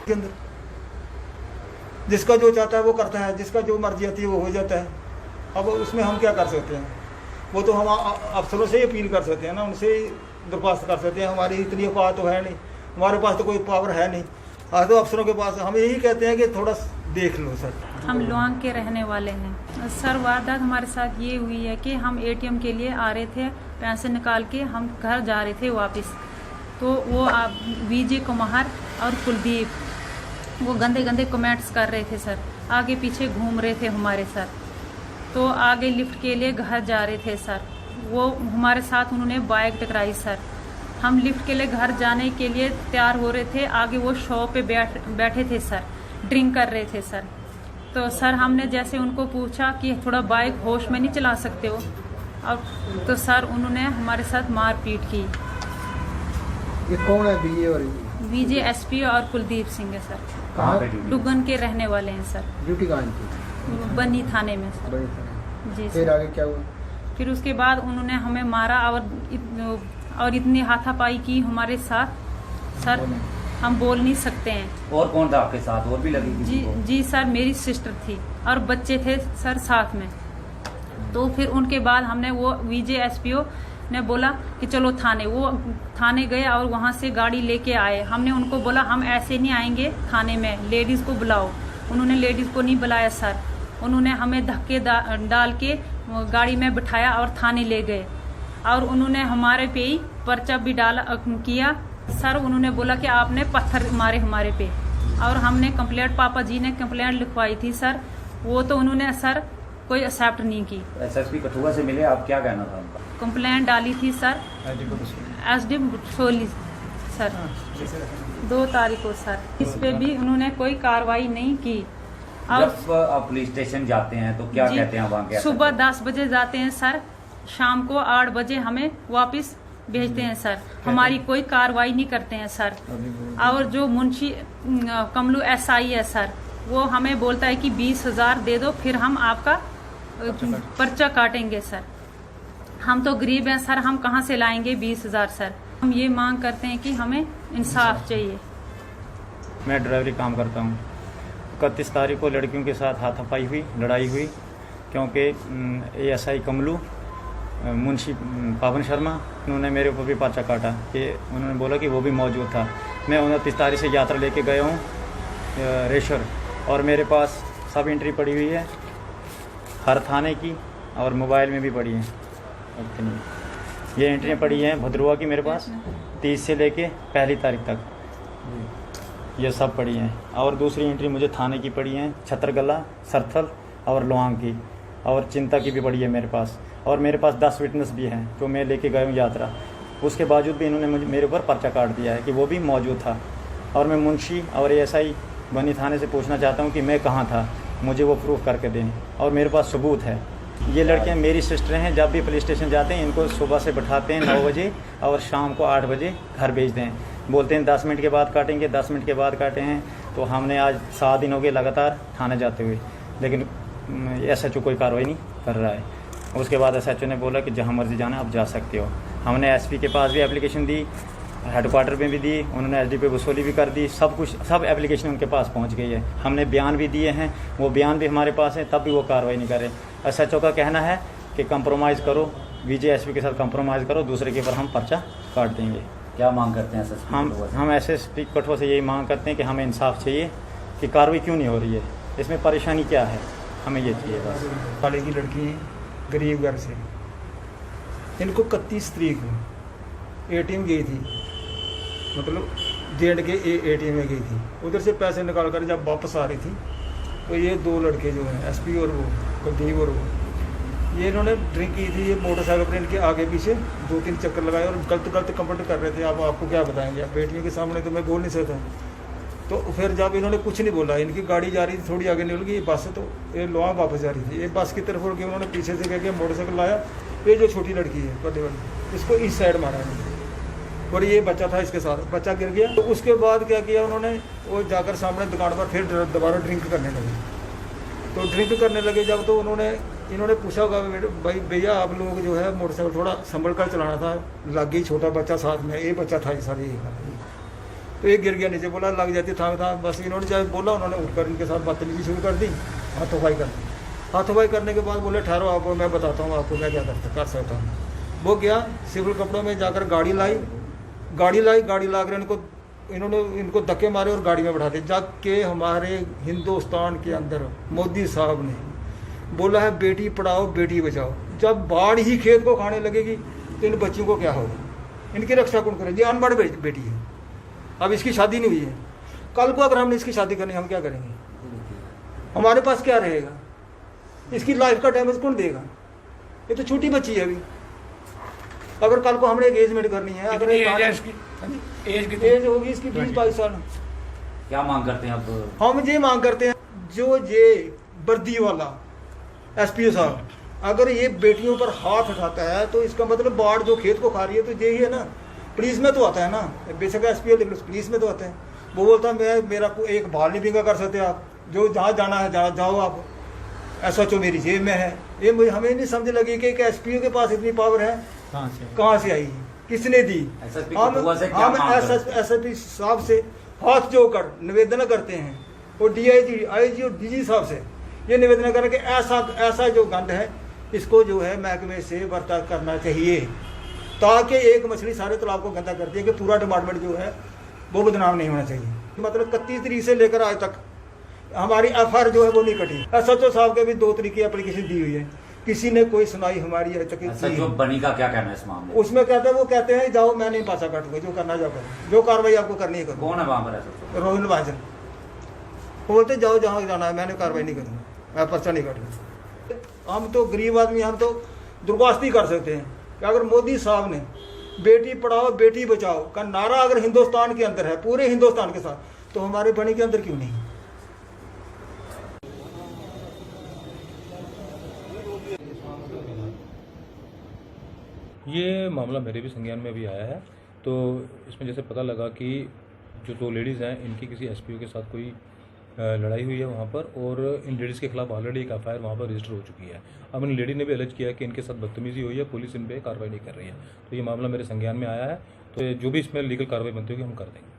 के अंदर जिसका जो चाहता है वो करता है, जिसका जो मर्जी आती है वो हो जाता है। अब उसमें हम क्या कर सकते हैं? वो तो हम अफसरों से ही अपील कर सकते हैं ना, उनसे ही दरख्वास्त कर सकते हैं। हमारी इतनी औकात तो है नहीं, हमारे पास तो कोई पावर है नहीं। आज तो अफसरों के पास हम यही कहते हैं कि थोड़ा देख लो सर। हम लोआंग के रहने वाले हैं सर। वारदात हमारे साथ ये हुई है कि हम एटीएम के लिए आ रहे थे, पैसे निकाल के हम घर जा रहे थे वापस। तो वो विजय कुमार और कुलदीप वो गंदे गंदे कमेंट्स कर रहे थे सर, आगे पीछे घूम रहे थे हमारे सर। तो आगे लिफ्ट के लिए घर जा रहे थे सर, वो हमारे साथ उन्होंने बाइक टकराई सर। हम लिफ्ट के लिए घर जाने के लिए तैयार हो रहे थे, आगे वो शॉप पे बैठे थे सर, ड्रिंक कर रहे थे सर। तो सर हमने जैसे उनको पूछा कि थोड़ा बाइक होश में नहीं चला सकते हो, और तो सर उन्होंने हमारे साथ मारपीट की। ये कौन है विजय एसपी और कुलदीप सिंह है सर। कहाँ? डुगन के रहने वाले हैं सर। ड्यूटी कहाँ की? बनी थाने में सर। बनी थाने। जी फिर सर। आगे क्या हुआ? फिर उसके बाद उन्होंने हमें मारा और इतनी हाथापाई की हमारे साथ सर, हम बोल नहीं सकते हैं। और कौन था आपके साथ? और भी लगी? जी सर, मेरी सिस्टर थी और बच्चे थे सर साथ में। तो फिर उनके बाद हमने वो विजय एसपीओ ने बोला कि चलो थाने। वो थाने गए और वहाँ से गाड़ी लेके आए। हमने उनको बोला हम ऐसे नहीं आएंगे थाने में, लेडीज़ को बुलाओ। उन्होंने लेडीज़ को नहीं बुलाया सर, उन्होंने हमें धक्के डाल के गाड़ी में बिठाया और थाने ले गए। और उन्होंने हमारे पे ही पर्चा भी किया सर। उन्होंने बोला कि आपने पत्थर मारे हमारे पे, और हमने कंप्लेंट, पापा जी ने कंप्लेंट लिखवाई थी सर, वो तो उन्होंने सर कोई एक्सेप्ट नहीं की। एसएसपी कठुआ से मिले, आप क्या कहना था उनका? कंप्लेंट डाली थी सर एसडी बसोली सर 2 तारीख को सर। इस पे भी उन्होंने कोई कार्रवाई नहीं की। जब आप पुलिस स्टेशन जाते हैं तो क्या कहते हैं वहाँ के? सुबह 10 बजे जाते हैं सर, शाम को 8 बजे हमें वापस भेजते हैं सर। हमारी कोई कार्रवाई नहीं करते हैं सर। और जो मुंशी कमलू एसआई है सर, वो हमें बोलता है कि 20,000 दे दो, फिर हम आपका पर्चा काटेंगे सर। हम तो गरीब हैं सर, हम कहाँ से लाएंगे 20,000 सर। हम ये मांग करते हैं कि हमें इंसाफ चाहिए। मैं ड्राइवरी काम करता हूँ। 31 तारीख को लड़कियों के साथ हाथापाई हुई, लड़ाई हुई, क्योंकि एएसआई कमलू, मुंशी पावन शर्मा, उन्होंने मेरे ऊपर भी पर्चा काटा कि उन्होंने बोला कि वो भी मौजूद था। मैं 29 तारीख से यात्रा लेके गया हूँ रेशर, और मेरे पास सब एंट्री पड़ी हुई है हर थाने की, और मोबाइल में भी पड़ी है। ये एंट्रियाँ पड़ी हैं भद्रुआ की मेरे पास 30 से लेके 1 तारीख तक, ये सब पड़ी हैं। और दूसरी एंट्री मुझे थाने की पड़ी हैं, छतरगला, सरथल और लोआंग की, और चिंता की भी पड़ी है मेरे पास। और मेरे पास 10 विटनेस भी हैं जो मैं लेके गया हूँ यात्रा। उसके बावजूद भी इन्होंने मेरे ऊपर पर्चा काट दिया है कि वो भी मौजूद था। और मैं मुंशी और एएसआई बनी थाने से पूछना चाहता हूँ कि मैं कहाँ था, मुझे वो प्रूफ करके दें, और मेरे पास सबूत है। ये लड़कियाँ मेरी सिस्टर हैं। जब भी पुलिस स्टेशन जाते हैं इनको सुबह से बैठाते हैं 9 बजे और शाम को 8 बजे घर भेजते हैं। बोलते हैं 10 मिनट के बाद काटेंगे, 10 मिनट के बाद काटे हैं। तो हमने आज 7 दिन हो गए लगातार थाने जाते हुए, लेकिन एसएचओ कोई कार्रवाई नहीं कर रहा है। उसके बाद एसएचओ ने बोला कि जहाँ मर्जी जाना आप जा सकते हो। हमने एसपी के पास भी एप्लीकेशन दी, हेडक्वार्टर में भी दी, उन्होंने एसडीपी वसूली भी कर दी, सब कुछ, सब एप्लीकेशन उनके पास पहुंच गई है। हमने बयान भी दिए हैं, वो बयान भी हमारे पास है, तब भी वो कार्रवाई नहीं कर रहे। एसएचओ का कहना है कि कंप्रोमाइज़ करो, विजय एसपी के साथ कंप्रोमाइज़ करो, दूसरे के ऊपर हम पर्चा काट देंगे। क्या मांग करते हैं एसएसपी? हम एसएसपी कठुआ से यही मांग करते हैं कि हमें इंसाफ चाहिए कि कार्रवाई क्यों नहीं हो रही है, इसमें परेशानी क्या है, हमें ये चाहिए बस। वाले की लड़की हैं, गरीब घर से, इनको 31 तारीख को एटीएम गई थी, मतलब जेड के एटीएम में गई थी। उधर से पैसे निकाल कर जब वापस आ रही थी तो ये 2 लड़के जो हैं, एसपी और वो कुलदीप और वो, ये इन्होंने ड्रिंक की थी। ये मोटरसाइकिल पर इनके आगे पीछे 2-3 चक्कर लगाए और गलत कमेंट कर रहे थे। अब आपको क्या बताएंगे, आप बेटियों के सामने तो मैं बोल नहीं सकता। तो फिर जब इन्होंने कुछ नहीं बोला, इनकी गाड़ी जा रही थी, थोड़ी आगे निकल गई बस, तो ये लोआंग वापस जा रही थी। ये बस की तरफ उड़ के उन्होंने पीछे से कह के मोटरसाइकिल लाया, ये जो छोटी लड़की है बड़ी वाली, इसको इस साइड मारा है, और ये बच्चा था इसके साथ, बच्चा गिर गया। तो उसके बाद क्या किया उन्होंने, वो जाकर सामने दुकान पर फिर दोबारा ड्रिंक करने लगे। तो ड्रिंक करने लगे जब, तो इन्होंने पूछा होगा भाई भैया आप लोग जो है मोटरसाइकिल थोड़ा संभल कर चलाना था, लग गई, छोटा बच्चा साथ में, ये बच्चा था ये सारी। तो एक गिर गया नीचे, बोला लग जाती था। बस इन्होंने जब बोला उन्होंने उठकर इनके साथ बदतमीजी शुरू कर दी, हाथोपाई कर दी। हाथोपाई करने के बाद बोले ठहरो आपको मैं बताता हूँ आपको मैं क्या कर सकता हूँ। वो गया सिविल कपड़ों में जाकर गाड़ी लाई, गाड़ी ला कर इन्होंने इनको धक्के मारे और गाड़ी में बैठा दिए। जाके हमारे हिंदुस्तान के अंदर मोदी साहब ने बोला है बेटी पढ़ाओ बेटी बचाओ। जब बाढ़ ही खेत को खाने लगेगी तो इन बच्चों को क्या होगा, इनकी रक्षा कौन करे? ये अनपढ़ बेटी है, अब इसकी शादी नहीं हुई है। कल को अगर हमने इसकी शादी करनी हम क्या करेंगे? हमारे पास क्या रहेगा? इसकी लाइफ का डैमेज कौन देगा? ये तो छोटी बच्ची है अभी। अगर कल को हमने एंगेजमेंट करनी है, अगर एज होगी इसकी 20-22 साल। क्या मांग करते हैं अब? हम ये मांग करते हैं जो ये वर्दी वाला एसपीओ साहब अगर ये बेटियों पर हाथ उठाता है तो इसका मतलब बाढ़ जो खेत को खा रही है तो यही है ना। पुलिस में तो आता है ना, बेशक एसपीओ लेकिन पुलिस में तो आता है। वो बोलता है मेरा को एक बाल नहीं बिंगा कर सकते आप, जो जहाँ जाना है जाओ आप, SHO मेरी जेब में है। ये हमें नहीं समझ लगी कि एक एसपीओ के पास इतनी पावर है, कहाँ से आई, किसने दी? हम एसएसपी साहब से हाथ जोड़कर निवेदन करते हैं और DIG IG और DG साहब से ये निवेदन करें कि ऐसा जो गंद है इसको जो है महकमे से बर्ताव करना चाहिए, ताकि एक मछली सारे तालाब को गंदा करती है कि पूरा डिपार्टमेंट जो है वो बदनाम नहीं होना चाहिए। मतलब 31 तारीख से लेकर आज तक हमारी FIR जो है वो नहीं कटी। SHO साहब के भी 2 तरीके एप्लीकेशन दी हुई है, किसी ने कोई सुनाई हमारी आज तक SHO बनी का क्या कहना है इस मामले? उसमें कहते हैं वो कहते हैं जाओ मैं नहीं पासा काटूंगा, जो करना जाओ करो, जो कार्रवाई आपको करनी है करो। कौन है वहाँ पर SHO? रोहित महाजन बोलते जाओ जहाँ जाना है, मैंने कार्रवाई नहीं करूँगा, मैं पर्चा नहीं काटूंगा। हम तो गरीब आदमी, हम तो दुर्गवास्ती कर सकते हैं कि अगर मोदी साहब ने बेटी पढ़ाओ बेटी बचाओ का नारा अगर हिंदुस्तान के अंदर है, पूरे हिंदुस्तान के साथ, तो हमारे बनी के अंदर क्यों नहीं? ये मामला मेरे भी संज्ञान में अभी आया है। तो इसमें जैसे पता लगा कि जो 2 लेडीज़ हैं इनकी किसी SPO के साथ कोई लड़ाई हुई है वहाँ पर, और इन लेडीज़ के खिलाफ ऑलरेडी एक FIR वहाँ पर रजिस्टर हो चुकी है। अब इन लेडी ने भी एलिज किया कि इनके साथ बदतमीजी हुई है, पुलिस इन पर कार्रवाई नहीं कर रही है। तो ये मामला मेरे संज्ञान में आया है, तो जो भी इसमें लीगल कार्रवाई बनती होगी हम कर देंगे।